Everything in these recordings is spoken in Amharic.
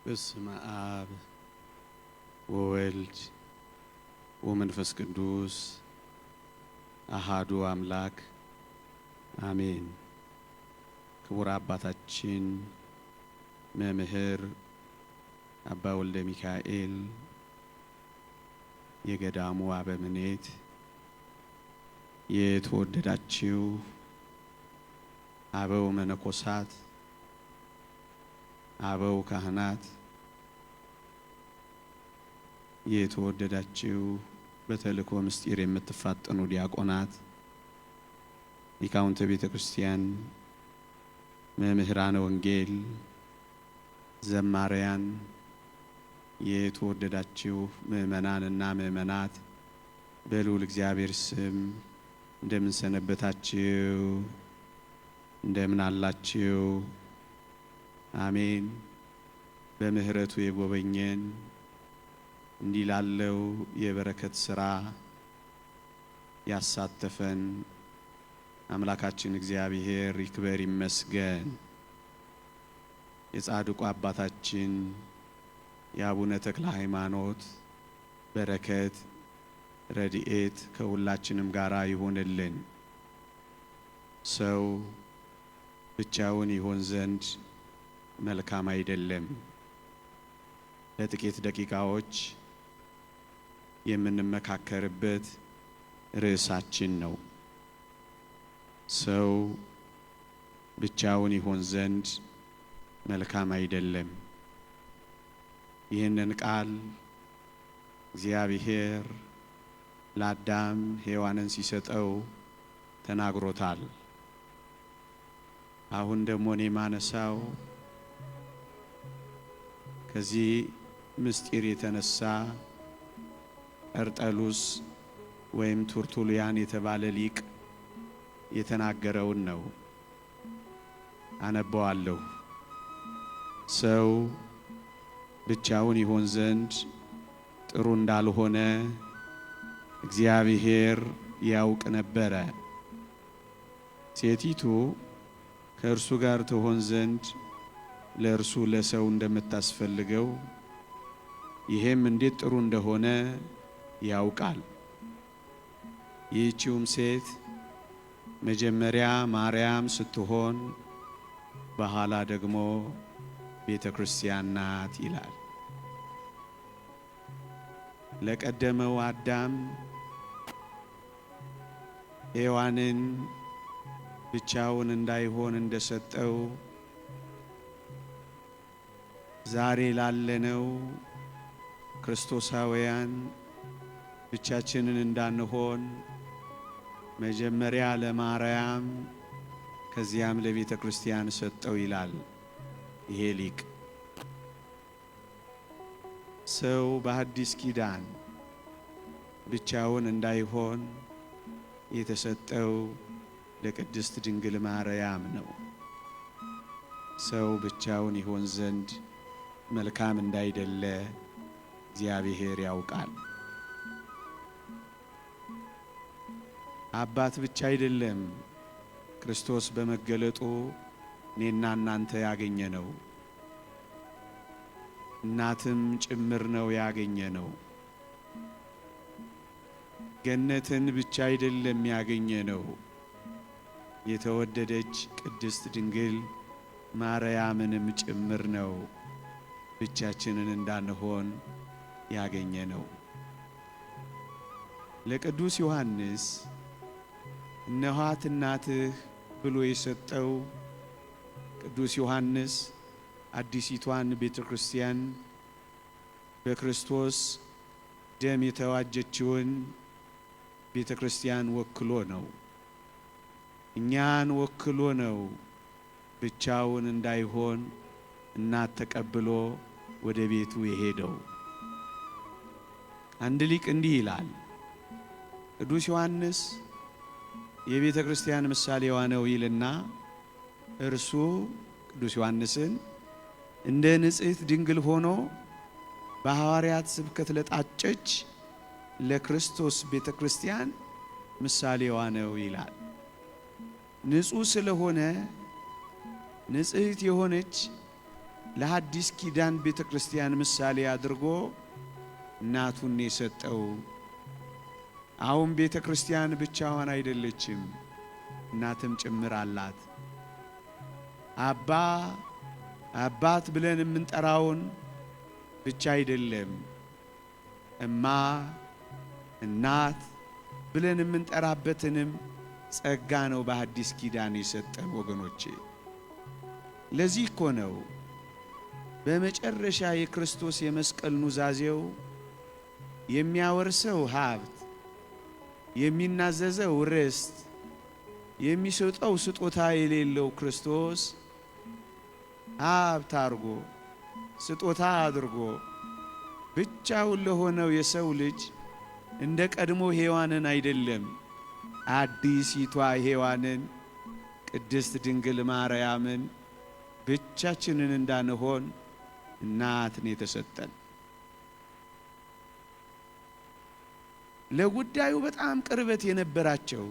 በስመ አብ ወወልድ ወመንፈስ ቅዱስ አሃዱ አምላክ አሜን። ክቡር አባታችን መምህር አባ ወልደ ሚካኤል የገዳሙ አበምኔት፣ የተወደዳችሁ አበው መነኮሳት፣ አበው ካህናት፣ የተወደዳችሁ በተልእኮ ምስጢር የምትፋጠኑ ዲያቆናት፣ ሊቃውንተ ቤተ ክርስቲያን፣ መምህራነ ወንጌል፣ ዘማሪያን፣ የተወደዳችሁ ምእመናንና ምእመናት በልዑል እግዚአብሔር ስም እንደምን ሰነበታችሁ? እንደምን አላችሁ? አሜን። በምህረቱ የጎበኘን እንዲህ ላለው የበረከት ሥራ ያሳተፈን አምላካችን እግዚአብሔር ይክበር ይመስገን። የጻድቁ አባታችን የአቡነ ተክለ ሃይማኖት በረከት ረድኤት ከሁላችንም ጋር ይሆንልን። ሰው ብቻውን ይሆን ዘንድ መልካም አይደለም። ለጥቂት ደቂቃዎች የምንመካከርበት ርዕሳችን ነው። ሰው ብቻውን ይሆን ዘንድ መልካም አይደለም። ይህንን ቃል እግዚአብሔር ለአዳም ሔዋንን ሲሰጠው ተናግሮታል። አሁን ደግሞ እኔ ማነሳው ከዚህ ምስጢር የተነሳ ጠርጠሉስ ወይም ቱርቱልያን የተባለ ሊቅ የተናገረውን ነው። አነበዋለሁ። ሰው ብቻውን ይሆን ዘንድ ጥሩ እንዳልሆነ እግዚአብሔር ያውቅ ነበረ። ሴቲቱ ከእርሱ ጋር ትሆን ዘንድ ለእርሱ ለሰው እንደምታስፈልገው ይሄም እንዴት ጥሩ እንደሆነ ያውቃል። ይህችውም ሴት መጀመሪያ ማርያም ስትሆን በኋላ ደግሞ ቤተ ክርስቲያን ናት ይላል። ለቀደመው አዳም ሔዋንን ብቻውን እንዳይሆን እንደሰጠው ዛሬ ላለነው ክርስቶሳውያን ብቻችንን እንዳንሆን መጀመሪያ ለማርያም ከዚያም ለቤተ ክርስቲያን ሰጠው ይላል ይሄ ሊቅ። ሰው በሐዲስ ኪዳን ብቻውን እንዳይሆን የተሰጠው ለቅድስት ድንግል ማርያም ነው። ሰው ብቻውን ይሆን ዘንድ መልካም እንዳይደለ እግዚአብሔር ያውቃል። አባት ብቻ አይደለም ክርስቶስ በመገለጡ እኔና እናንተ ያገኘነው፣ እናትም ጭምር ነው ያገኘነው። ገነትን ብቻ አይደለም ያገኘነው፣ የተወደደች ቅድስት ድንግል ማርያምንም ጭምር ነው ብቻችንን እንዳንሆን ያገኘነው። ለቅዱስ ዮሐንስ እነኋት እናትህ ብሎ የሰጠው ቅዱስ ዮሐንስ አዲሲቷን ቤተ ክርስቲያን በክርስቶስ ደም የተዋጀችውን ቤተ ክርስቲያን ወክሎ ነው። እኛን ወክሎ ነው ብቻውን እንዳይሆን እናት ተቀብሎ ወደ ቤቱ የሄደው። አንድ ሊቅ እንዲህ ይላል፣ ቅዱስ ዮሐንስ የቤተ ክርስቲያን ምሳሌዋ ነው ይልና እርሱ ቅዱስ ዮሐንስን እንደ ንጽሕት ድንግል ሆኖ በሐዋርያት ስብከት ለጣጨች ለክርስቶስ ቤተ ክርስቲያን ምሳሌዋ ነው ይላል። ንጹሕ ስለሆነ ንጽሕት የሆነች ለሐዲስ ኪዳን ቤተ ክርስቲያን ምሳሌ አድርጎ እናቱን የሰጠው። አሁን ቤተ ክርስቲያን ብቻዋን አይደለችም፣ እናትም ጭምር አላት። አባት ብለን የምንጠራውን ብቻ አይደለም፣ እማ እናት ብለን የምንጠራበትንም ጸጋ ነው በሐዲስ ኪዳን የሰጠን ወገኖቼ። ለዚህ እኮ ነው በመጨረሻ የክርስቶስ የመስቀል ኑዛዜው የሚያወርሰው ሀብት፣ የሚናዘዘው ርስት፣ የሚሰጠው ስጦታ የሌለው ክርስቶስ ሀብት አድርጎ ስጦታ አድርጎ ብቻውን ለሆነው የሰው ልጅ እንደ ቀድሞ ሔዋንን አይደለም፣ አዲሲቷ ሔዋንን ቅድስት ድንግል ማርያምን ብቻችንን እንዳንሆን እናትን የተሰጠን። ለጉዳዩ በጣም ቅርበት የነበራቸው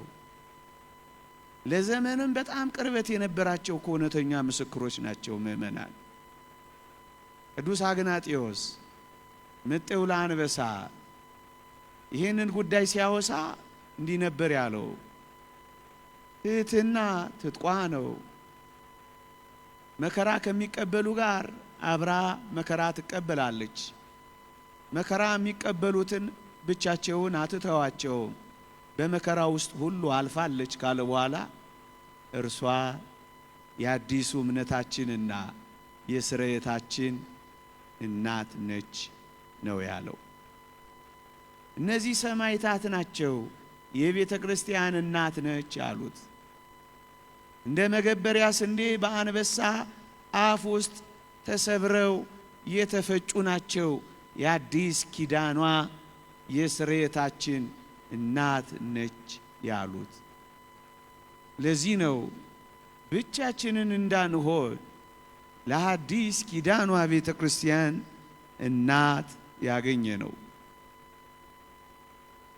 ለዘመንም በጣም ቅርበት የነበራቸው እውነተኛ ምስክሮች ናቸው ምእመናን። ቅዱስ አግናጤዎስ ምጤው ለአንበሳ ይህንን ጉዳይ ሲያወሳ እንዲህ ነበር ያለው። ትሕትና ትጥቋ ነው። መከራ ከሚቀበሉ ጋር አብራ መከራ ትቀበላለች። መከራ የሚቀበሉትን ብቻቸውን አትተዋቸውም። በመከራ ውስጥ ሁሉ አልፋለች ካለ በኋላ እርሷ የአዲሱ እምነታችንና የስርየታችን እናት ነች ነው ያለው። እነዚህ ሰማዕታት ናቸው የቤተ ክርስቲያን እናት ነች ያሉት። እንደ መገበሪያ ስንዴ በአንበሳ አፍ ውስጥ ተሰብረው የተፈጩ ናቸው የአዲስ ኪዳኗ የስርየታችን እናት ነች ያሉት። ለዚህ ነው ብቻችንን እንዳንሆን ለሐዲስ ኪዳኗ ቤተ ክርስቲያን እናት ያገኘ ነው።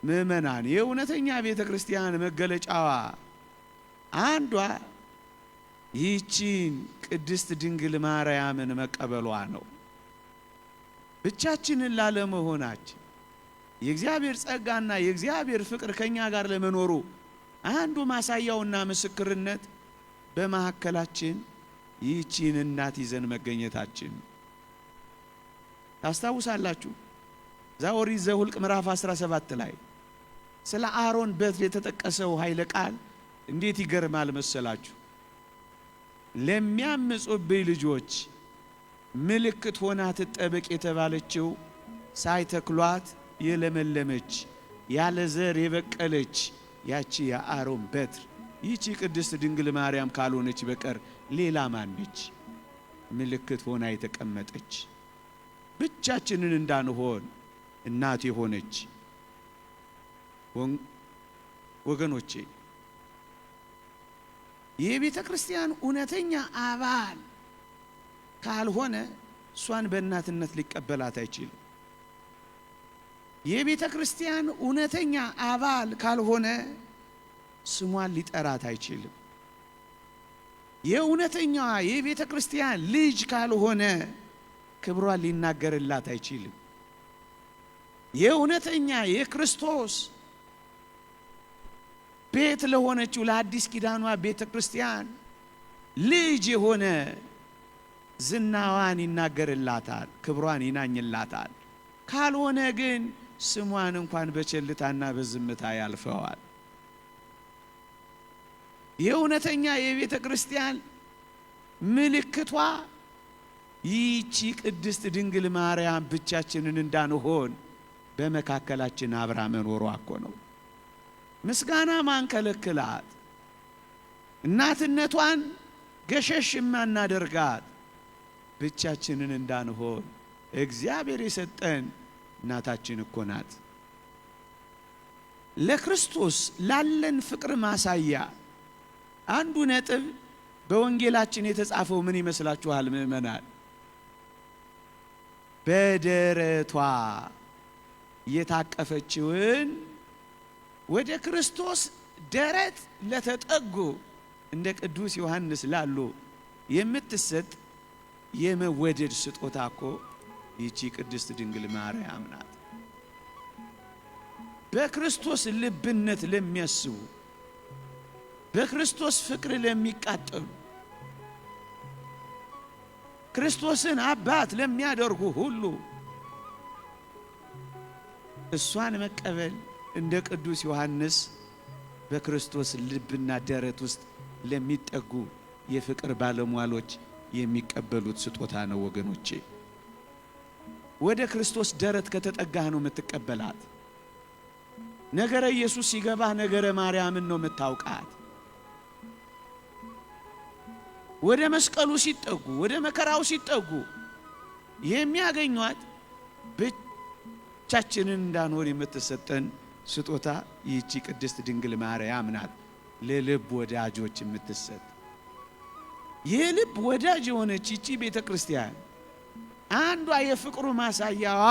ምእመናን የእውነተኛ ቤተ ክርስቲያን መገለጫዋ አንዷ ይህችን ቅድስት ድንግል ማርያምን መቀበሏ ነው። ብቻችንን ላለመሆናችን የእግዚአብሔር ጸጋና የእግዚአብሔር ፍቅር ከኛ ጋር ለመኖሩ አንዱ ማሳያውና ምስክርነት በመካከላችን ይህችን እናት ይዘን መገኘታችን። ታስታውሳላችሁ ኦሪት ዘኍልቍ ምዕራፍ 17 ላይ ስለ አሮን በትር የተጠቀሰው ኃይለ ቃል እንዴት ይገርማል መሰላችሁ? ለሚያምፁብኝ ልጆች ምልክት ሆና ትጠበቅ የተባለችው ሳይተክሏት የለመለመች ያለ ዘር የበቀለች ያቺ የአሮን በትር ይቺ ቅድስት ድንግል ማርያም ካልሆነች በቀር ሌላ ማነች? ምልክት ሆና የተቀመጠች ብቻችንን እንዳንሆን እናት የሆነች። ወገኖቼ የቤተ ክርስቲያን እውነተኛ አባል ካልሆነ እሷን በእናትነት ሊቀበላት አይችልም። የቤተ ክርስቲያን እውነተኛ አባል ካልሆነ ስሟን ሊጠራት አይችልም። የእውነተኛዋ የቤተ ክርስቲያን ልጅ ካልሆነ ክብሯን ሊናገርላት አይችልም። የእውነተኛ የክርስቶስ ቤት ለሆነችው ለአዲስ ኪዳኗ ቤተ ክርስቲያን ልጅ የሆነ ዝናዋን ይናገርላታል፣ ክብሯን ይናኝላታል። ካልሆነ ግን ስሟን እንኳን በቸልታና በዝምታ ያልፈዋል። የእውነተኛ የቤተ ክርስቲያን ምልክቷ ይህቺ ቅድስት ድንግል ማርያም ብቻችንን እንዳንሆን በመካከላችን አብራ መኖሯ እኮ ነው። ምስጋና ማንከለክላት፣ እናትነቷን ገሸሽ ማናደርጋት ብቻችንን እንዳንሆን እግዚአብሔር የሰጠን እናታችን እኮ ናት። ለክርስቶስ ላለን ፍቅር ማሳያ አንዱ ነጥብ በወንጌላችን የተጻፈው ምን ይመስላችኋል ምእመናን? በደረቷ የታቀፈችውን ወደ ክርስቶስ ደረት ለተጠጉ እንደ ቅዱስ ዮሐንስ ላሉ የምትሰጥ የመወደድ ስጦታ እኮ ይቺ ቅድስት ድንግል ማርያም ናት። በክርስቶስ ልብነት ለሚያስቡ በክርስቶስ ፍቅር ለሚቃጠሉ ክርስቶስን አባት ለሚያደርጉ ሁሉ እሷን መቀበል እንደ ቅዱስ ዮሐንስ በክርስቶስ ልብና ደረት ውስጥ ለሚጠጉ የፍቅር ባለሟሎች የሚቀበሉት ስጦታ ነው ወገኖቼ። ወደ ክርስቶስ ደረት ከተጠጋህ ነው የምትቀበላት። ነገረ ኢየሱስ ሲገባህ ነገረ ማርያምን ነው የምታውቃት። ወደ መስቀሉ ሲጠጉ ወደ መከራው ሲጠጉ የሚያገኟት ብቻችንን እንዳንሆን የምትሰጠን ስጦታ ይህቺ ቅድስት ድንግል ማርያም ናት። ለልብ ወዳጆች የምትሰጥ የልብ ወዳጅ የሆነች ይህቺ ቤተክርስቲያን አንዷ የፍቅሩ ማሳያዋ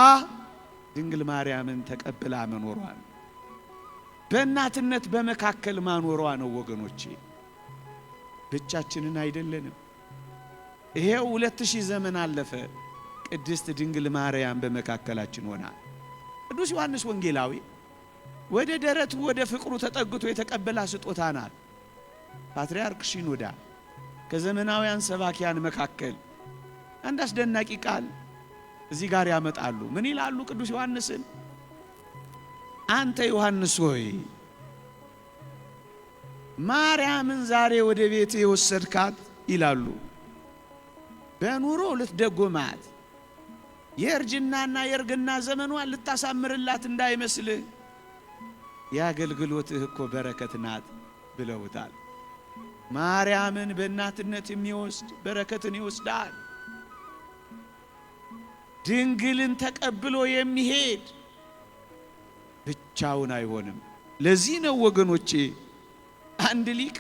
ድንግል ማርያምን ተቀብላ መኖሯ ነው። በእናትነት በመካከል ማኖሯ ነው ወገኖቼ። ብቻችንን አይደለንም። ይሄው 2000 ዘመን አለፈ። ቅድስት ድንግል ማርያም በመካከላችን ሆና ቅዱስ ዮሐንስ ወንጌላዊ ወደ ደረቱ ወደ ፍቅሩ ተጠግቶ የተቀበላ ስጦታ ናት። ፓትርያርክ ሽኖዳ ከዘመናውያን ሰባኪያን መካከል አንድ አስደናቂ ቃል እዚህ ጋር ያመጣሉ። ምን ይላሉ? ቅዱስ ዮሐንስን አንተ ዮሐንስ ሆይ ማርያምን ዛሬ ወደ ቤት የወሰድካት ይላሉ። በኑሮ ልትደጎማት የእርጅናና የእርግና ዘመኗን ልታሳምርላት እንዳይመስልህ የአገልግሎትህ እኮ በረከት ናት ብለውታል። ማርያምን በእናትነት የሚወስድ በረከትን ይወስዳል። ድንግልን ተቀብሎ የሚሄድ ብቻውን አይሆንም። ለዚህ ነው ወገኖቼ አንድ ሊቅ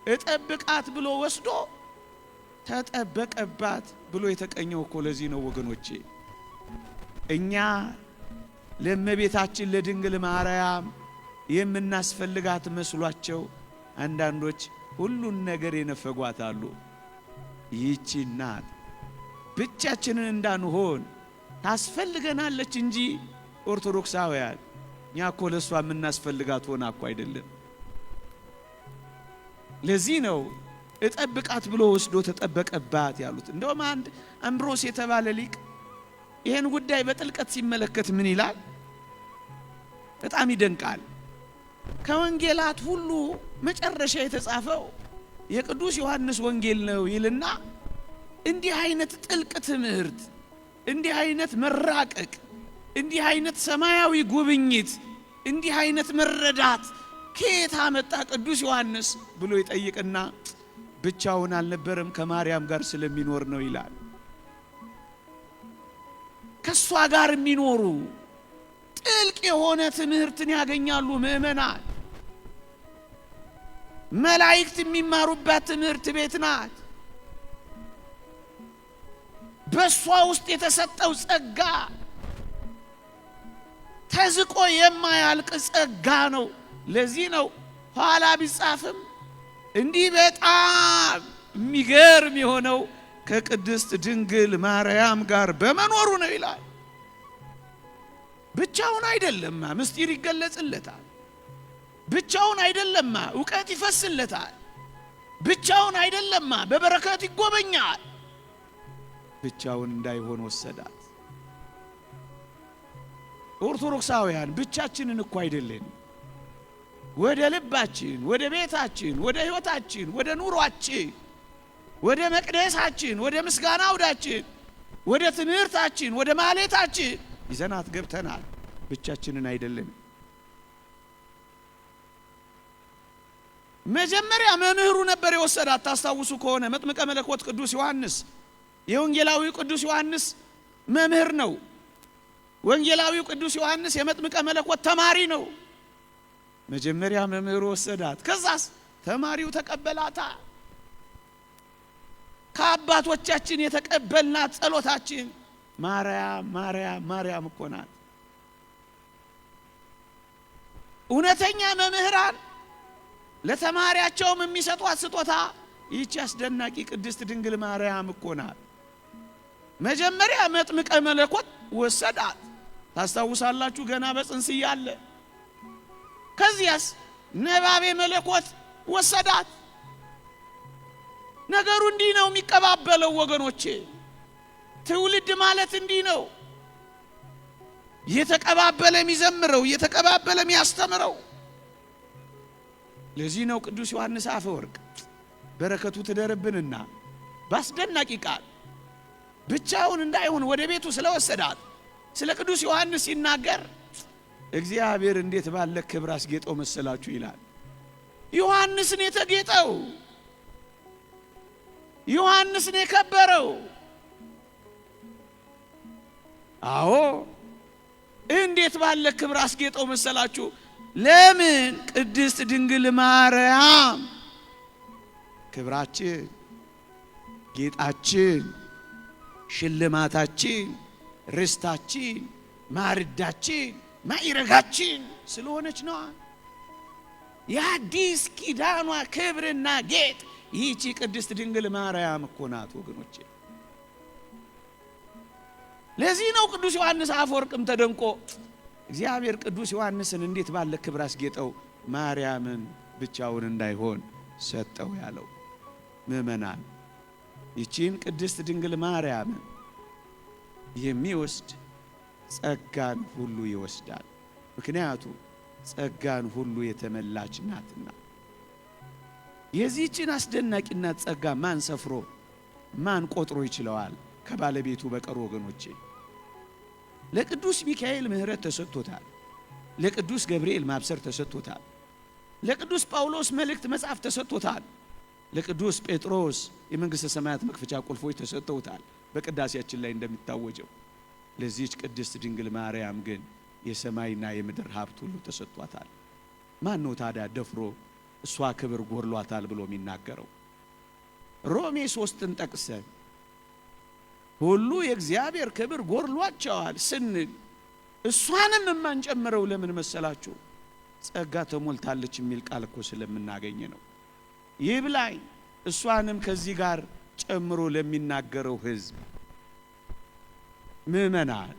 እጠብቃት ብሎ ወስዶ ተጠበቀባት ብሎ የተቀኘው እኮ ለዚህ ነው ወገኖቼ። እኛ ለእመቤታችን ለድንግል ማርያም የምናስፈልጋት መስሏቸው አንዳንዶች ሁሉን ነገር የነፈጓታሉ። ይህቺ ናት ብቻችንን እንዳንሆን ታስፈልገናለች እንጂ ኦርቶዶክሳውያን እኛ እኮ ለሷ የምናስፈልጋት ሆና እኮ አይደለም። ለዚህ ነው እጠብቃት ብሎ ወስዶ ተጠበቀባት ያሉት። እንደውም አንድ አምብሮስ የተባለ ሊቅ ይሄን ጉዳይ በጥልቀት ሲመለከት ምን ይላል? በጣም ይደንቃል። ከወንጌላት ሁሉ መጨረሻ የተጻፈው የቅዱስ ዮሐንስ ወንጌል ነው ይልና እንዲህ አይነት ጥልቅ ትምህርት፣ እንዲህ አይነት መራቀቅ፣ እንዲህ አይነት ሰማያዊ ጉብኝት፣ እንዲህ አይነት መረዳት ከየት አመጣ ቅዱስ ዮሐንስ ብሎ ይጠይቅና ብቻውን አልነበረም ከማርያም ጋር ስለሚኖር ነው ይላል። ከሷ ጋር የሚኖሩ ጥልቅ የሆነ ትምህርትን ያገኛሉ ምእመናን። መላእክት የሚማሩባት ትምህርት ቤት ናት። በሷ ውስጥ የተሰጠው ጸጋ ተዝቆ የማያልቅ ጸጋ ነው። ለዚህ ነው ኋላ ቢጻፍም እንዲህ በጣም የሚገርም የሆነው ከቅድስት ድንግል ማርያም ጋር በመኖሩ ነው ይላል። ብቻውን አይደለማ ምስጢር ይገለጽለታል። ብቻውን አይደለማ ዕውቀት ይፈስለታል። ብቻውን አይደለማ በበረከት ይጎበኛል። ብቻውን እንዳይሆን ወሰዳት። ኦርቶዶክሳውያን ብቻችንን እኮ አይደለን። ወደ ልባችን፣ ወደ ቤታችን፣ ወደ ሕይወታችን፣ ወደ ኑሯችን፣ ወደ መቅደሳችን፣ ወደ ምስጋና አውዳችን፣ ወደ ትምህርታችን፣ ወደ ማህሌታችን ይዘናት ገብተናል። ብቻችንን አይደለም። መጀመሪያ መምህሩ ነበር የወሰዳት። ታስታውሱ ከሆነ መጥምቀ መለኮት ቅዱስ ዮሐንስ የወንጌላዊ ቅዱስ ዮሐንስ መምህር ነው። ወንጌላዊ ቅዱስ ዮሐንስ የመጥምቀ መለኮት ተማሪ ነው። መጀመሪያ መምህሩ ወሰዳት፣ ከዛስ ተማሪው ተቀበላታ። ከአባቶቻችን የተቀበልናት ጸሎታችን ማርያም ማርያም ማርያም እኮ ናት። እውነተኛ መምህራን ለተማሪያቸውም የሚሰጧት ስጦታ ይህች አስደናቂ ቅድስት ድንግል ማርያም እኮ ናት። መጀመሪያ መጥምቀ መለኮት ወሰዳት፣ ታስታውሳላችሁ? ገና በጽንስ እያለ። ከዚያስ ነባቤ መለኮት ወሰዳት። ነገሩ እንዲህ ነው የሚቀባበለው ወገኖቼ። ትውልድ ማለት እንዲህ ነው፣ እየተቀባበለ የሚዘምረው፣ እየተቀባበለ የሚያስተምረው። ለዚህ ነው ቅዱስ ዮሐንስ አፈወርቅ በረከቱ ትደርብንና ባስደናቂ ቃል ብቻውን እንዳይሆን ወደ ቤቱ ስለወሰዳት ስለ ቅዱስ ዮሐንስ ሲናገር እግዚአብሔር እንዴት ባለ ክብር አስጌጠው መሰላችሁ ይላል። ዮሐንስን የተጌጠው፣ ዮሐንስን የከበረው። አዎ እንዴት ባለ ክብር አስጌጠው መሰላችሁ? ለምን? ቅድስት ድንግል ማርያም ክብራችን፣ ጌጣችን፣ ሽልማታችን፣ ርስታችን፣ ማርዳችን፣ ማዕረጋችን ስለሆነች ነው። የአዲስ ኪዳኗ ክብርና ጌጥ ይህቺ ቅድስት ድንግል ማርያም እኮ ናት ወገኖቼ። ለዚህ ነው ቅዱስ ዮሐንስ አፈወርቅም ተደንቆ እግዚአብሔር ቅዱስ ዮሐንስን እንዴት ባለ ክብር አስጌጠው ማርያምን ብቻውን እንዳይሆን ሰጠው ያለው። ምእመናን ይቺን ቅድስት ድንግል ማርያምን የሚወስድ ጸጋን ሁሉ ይወስዳል። ምክንያቱም ጸጋን ሁሉ የተመላች ናትና። የዚህችን አስደናቂናት ጸጋ ማን ሰፍሮ ማን ቆጥሮ ይችለዋል ከባለቤቱ በቀር ወገኖቼ? ለቅዱስ ሚካኤል ምሕረት ተሰጥቶታል። ለቅዱስ ገብርኤል ማብሰር ተሰጥቶታል። ለቅዱስ ጳውሎስ መልእክት መጻፍ ተሰጥቶታል። ለቅዱስ ጴጥሮስ የመንግሥተ ሰማያት መክፈቻ ቁልፎች ተሰጥተውታል በቅዳሴያችን ላይ እንደሚታወጀው። ለዚህች ቅድስት ድንግል ማርያም ግን የሰማይና የምድር ሀብት ሁሉ ተሰጥቷታል። ማን ነው ታዲያ ደፍሮ እሷ ክብር ጎርሏታል ብሎ የሚናገረው? ሮሜ 3ን ጠቅሰን ሁሉ የእግዚአብሔር ክብር ጎርሏቸዋል ስንል እሷንም የማንጨምረው ለምን መሰላችሁ? ጸጋ ተሞልታለች የሚል ቃል እኮ ስለምናገኝ ነው። ይብላኝ እሷንም ከዚህ ጋር ጨምሮ ለሚናገረው ሕዝብ ምእመናን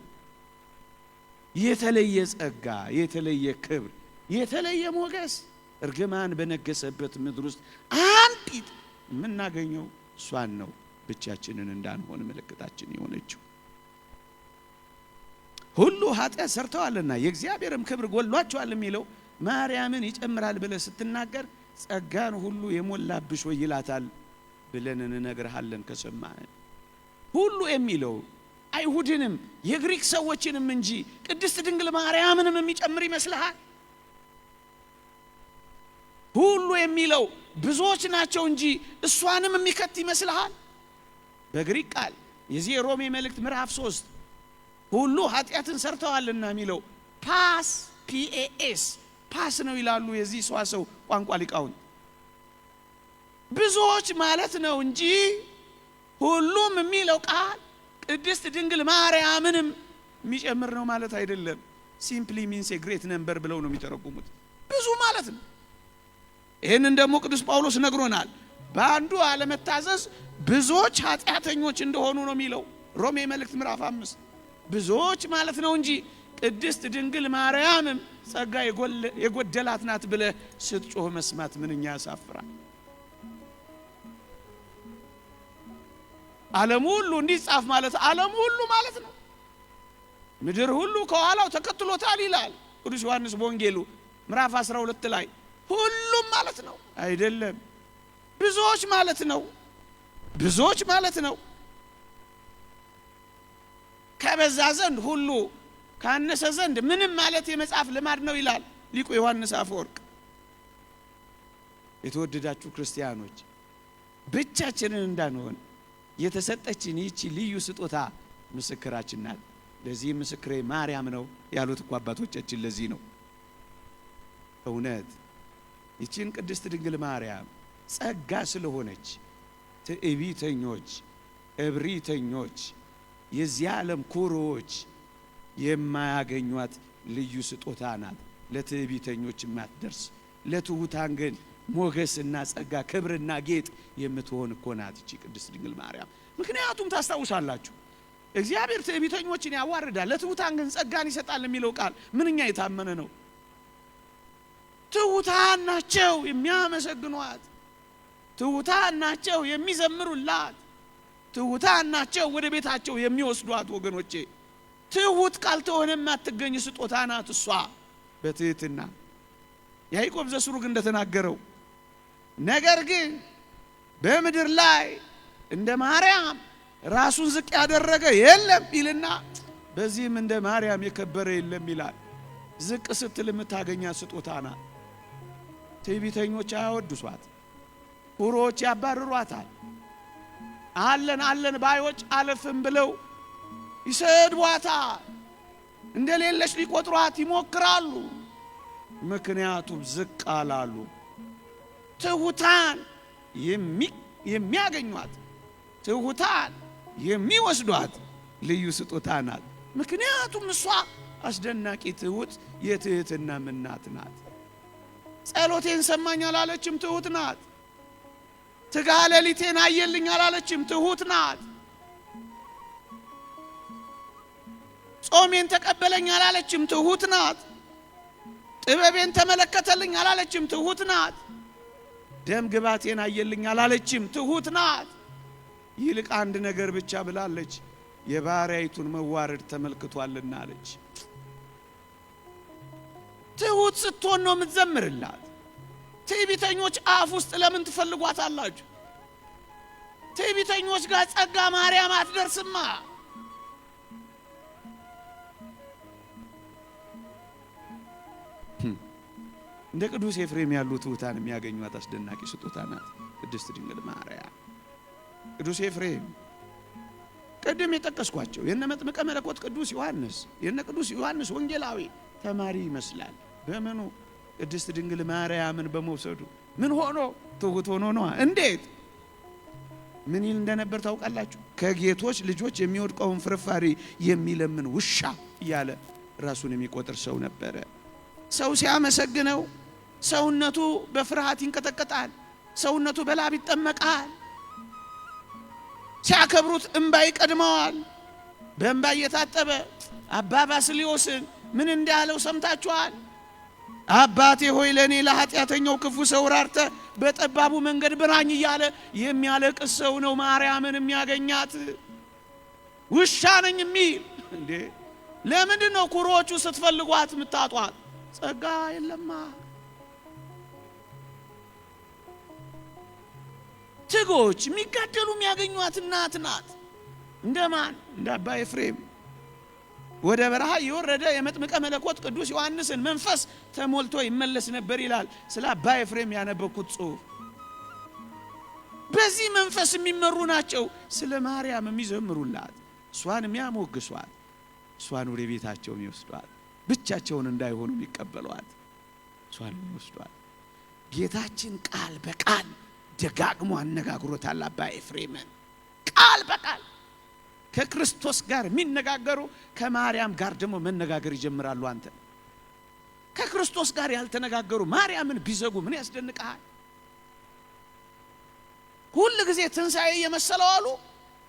የተለየ ጸጋ፣ የተለየ ክብር፣ የተለየ ሞገስ እርግማን በነገሰበት ምድር ውስጥ አንዲት የምናገኘው እሷን ነው። ብቻችንን እንዳንሆን ምልክታችን የሆነችው ሁሉ ኃጢአት ሰርተዋልና የእግዚአብሔርም ክብር ጎሏቸዋል የሚለው ማርያምን ይጨምራል ብለህ ስትናገር ጸጋን ሁሉ የሞላብሽ ወይ ይላታል ብለን እንነግርሃለን። ከሰማን ሁሉ የሚለው አይሁድንም የግሪክ ሰዎችንም እንጂ ቅድስት ድንግል ማርያምንም የሚጨምር ይመስልሃል? ሁሉ የሚለው ብዙዎች ናቸው እንጂ እሷንም የሚከት ይመስልሃል? በግሪክ ቃል የዚህ ሮሜ መልእክት ምዕራፍ 3 ሁሉ ኃጢአትን ሰርተዋልና የሚለው ፓስ ፒኤኤስ ፓስ ነው ይላሉ የዚህ ሰዋሰው ቋንቋ ሊቃውንት። ብዙዎች ማለት ነው እንጂ ሁሉም የሚለው ቃል ቅድስት ድንግል ማርያምንም የሚጨምር ነው ማለት አይደለም። ሲምፕሊ ሚንስ ኤ ግሬት ነምበር ብለው ነው የሚተረጉሙት። ብዙ ማለት ነው። ይህንን ደግሞ ቅዱስ ጳውሎስ ነግሮናል። በአንዱ አለመታዘዝ ብዙዎች ኃጢአተኞች እንደሆኑ ነው የሚለው ሮሜ መልእክት ምዕራፍ 5 ብዙዎች ማለት ነው እንጂ ቅድስት ድንግል ማርያምም ጸጋ የጎደላት ናት ብለህ ስትጮህ መስማት ምንኛ ያሳፍራል። ዓለም ሁሉ እንዲጻፍ ማለት ዓለም ሁሉ ማለት ነው። ምድር ሁሉ ከኋላው ተከትሎታል ይላል ቅዱስ ዮሐንስ በወንጌሉ ምዕራፍ 12 ላይ። ሁሉም ማለት ነው አይደለም፣ ብዙዎች ማለት ነው። ብዙዎች ማለት ነው። ከበዛ ዘንድ ሁሉ ካነሰ ዘንድ ምንም ማለት የመጽሐፍ ልማድ ነው ይላል ሊቁ ዮሐንስ አፈወርቅ። የተወደዳችሁ ክርስቲያኖች ብቻችንን እንዳንሆን የተሰጠችን ይህች ልዩ ስጦታ ምስክራችን ናት። ለዚህ ምስክሬ ማርያም ነው ያሉት እኮ አባቶቻችን ለዚህ ነው። እውነት ይችን ቅድስት ድንግል ማርያም ጸጋ ስለሆነች ትዕቢተኞች፣ እብሪተኞች፣ የዚህ ዓለም ኩሮዎች የማያገኟት ልዩ ስጦታ ናት። ለትዕቢተኞች የማትደርስ ለትሑታን ግን ሞገስና ጸጋ ክብርና ጌጥ የምትሆን እኮ ናት ይቺ ቅድስት ድንግል ማርያም። ምክንያቱም ታስታውሳላችሁ እግዚአብሔር ትዕቢተኞችን ያዋርዳል፣ ለትሑታን ግን ጸጋን ይሰጣል የሚለው ቃል ምንኛ የታመነ ነው። ትሑታን ናቸው የሚያመሰግኗት፣ ትሑታን ናቸው የሚዘምሩላት፣ ትሑታን ናቸው ወደ ቤታቸው የሚወስዷት። ወገኖቼ ትሑት ካልተሆነ የማትገኝ ስጦታ ናት እሷ በትሕትና። ያዕቆብ ዘስሩግ እንደተናገረው ነገር ግን በምድር ላይ እንደ ማርያም ራሱን ዝቅ ያደረገ የለም ይልና በዚህም እንደ ማርያም የከበረ የለም ይላል። ዝቅ ስትል የምታገኛት ስጦታ ናት። ትዕቢተኞች አያወድሷት፣ ኩሮዎች ያባርሯታል። አለን አለን ባዮች አለፍም ብለው ይሰድቧታል፣ እንደሌለች ሊቆጥሯት ይሞክራሉ። ምክንያቱም ዝቅ አላሉ። ትሑታን የሚያገኟት፣ ትሑታን የሚወስዷት ልዩ ስጦታ ናት። ምክንያቱም እሷ አስደናቂ ትሑት የትሕትና እናት ናት። ጸሎቴን ሰማኝ አላለችም፣ ትሑት ናት። ትጋ ሌሊቴን አየልኝ አላለችም፣ ትሑት ናት። ጾሜን ተቀበለኝ አላለችም፣ ትሑት ናት። ጥበቤን ተመለከተልኝ አላለችም፣ ትሑት ናት። ደም ግባቴን አየልኝ አላለችም፣ ትሑት ናት። ይልቅ አንድ ነገር ብቻ ብላለች፣ የባሪያይቱን መዋረድ ተመልክቷልና አለች። ትሑት ስትሆን ነው የምትዘምርላት። ትዕቢተኞች አፍ ውስጥ ለምን ትፈልጓታላችሁ? ትዕቢተኞች ጋር ጸጋ ማርያም አትደርስማ። እንደ ቅዱስ ኤፍሬም ያሉ ትሑታን የሚያገኟት አስደናቂ ስጦታ ናት ቅድስት ድንግል ማርያም። ቅዱስ ኤፍሬም ቀደም የጠቀስኳቸው የነ መጥምቀ መለኮት ቅዱስ ዮሐንስ፣ የነ ቅዱስ ዮሐንስ ወንጌላዊ ተማሪ ይመስላል። በምኑ? ቅድስት ድንግል ማርያምን በመውሰዱ። ምን ሆኖ? ትሑት ሆኖ ነው። እንዴት? ምን ይል እንደነበር ታውቃላችሁ? ከጌቶች ልጆች የሚወድቀውን ፍርፋሪ የሚለምን ውሻ እያለ ራሱን የሚቆጥር ሰው ነበረ። ሰው ሲያመሰግነው ሰውነቱ በፍርሃት ይንቀጠቀጣል፣ ሰውነቱ በላብ ይጠመቃል። ሲያከብሩት እንባ ይቀድመዋል። በእንባ እየታጠበ አባ ባስልዮስን ምን እንዳለው ሰምታችኋል? አባቴ ሆይ ለኔ ለኃጢአተኛው ክፉ ሰው ራርተ በጠባቡ መንገድ ብራኝ እያለ የሚያለቅስ ሰው ነው ማርያምን የሚያገኛት። ውሻ ነኝ የሚል እንዴ! ለምንድን ነው ኩሮቹ ስትፈልጓት የምታጧት? ጸጋ የለማ። ትጎች የሚጋደሉ የሚያገኟት እናት ናት። እንደማን? እንደ አባ ኤፍሬም ወደ በረሃ የወረደ የመጥምቀ መለኮት ቅዱስ ዮሐንስን መንፈስ ተሞልቶ ይመለስ ነበር ይላል ስለ አባ ኤፍሬም ያነበብኩት ጽሑፍ። በዚህ መንፈስ የሚመሩ ናቸው ስለ ማርያም የሚዘምሩላት፣ እሷን የሚያሞግሷት፣ እሷን ወደ ቤታቸው የሚወስዷት፣ ብቻቸውን እንዳይሆኑ የሚቀበሏት፣ እሷን የሚወስዷት። ጌታችን ቃል በቃል ደጋግሞ አነጋግሮታል አባ ኤፍሬምን። ቃል በቃል ከክርስቶስ ጋር የሚነጋገሩ ከማርያም ጋር ደግሞ መነጋገር ይጀምራሉ። አንተ ከክርስቶስ ጋር ያልተነጋገሩ ማርያምን ቢዘጉ ምን ያስደንቃል? ሁሉ ጊዜ ትንሣኤ የመሰለው አሉ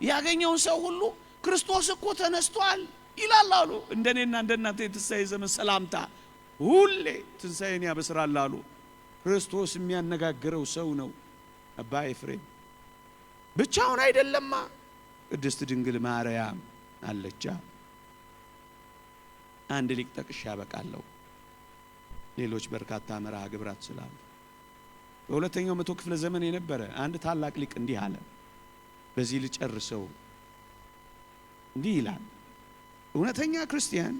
ያገኘውን ሰው ሁሉ ክርስቶስ እኮ ተነስቷል ይላል አሉ። እንደኔና እንደናንተ የትንሣኤ ዘመን ሰላምታ ሁሌ ትንሣኤን ያበስራል አሉ። ክርስቶስ የሚያነጋግረው ሰው ነው አባ ኤፍሬም። ብቻውን አይደለማ፣ ቅድስት ድንግል ማርያም አለቻ። አንድ ሊቅ ጠቅሻ በቃለው፣ ሌሎች በርካታ መርሃ ግብራት ስላሉ። በሁለተኛው መቶ ክፍለ ዘመን የነበረ አንድ ታላቅ ሊቅ እንዲህ አለ። በዚህ ልጨርሰው። እንዲህ ይላል፣ እውነተኛ ክርስቲያን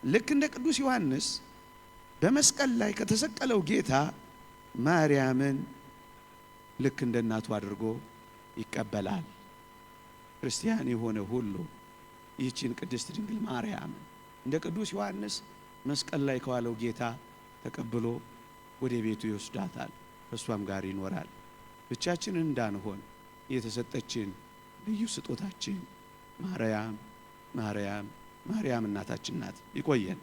ልክ እንደ ቅዱስ ዮሐንስ በመስቀል ላይ ከተሰቀለው ጌታ ማርያምን ልክ እንደ እናቱ አድርጎ ይቀበላል። ክርስቲያን የሆነ ሁሉ ይህችን ቅድስት ድንግል ማርያም እንደ ቅዱስ ዮሐንስ መስቀል ላይ ከዋለው ጌታ ተቀብሎ ወደ ቤቱ ይወስዳታል፣ ከእሷም ጋር ይኖራል። ብቻችንን እንዳንሆን የተሰጠችን ልዩ ስጦታችን ማርያም እናታችን ናት። ይቆየን።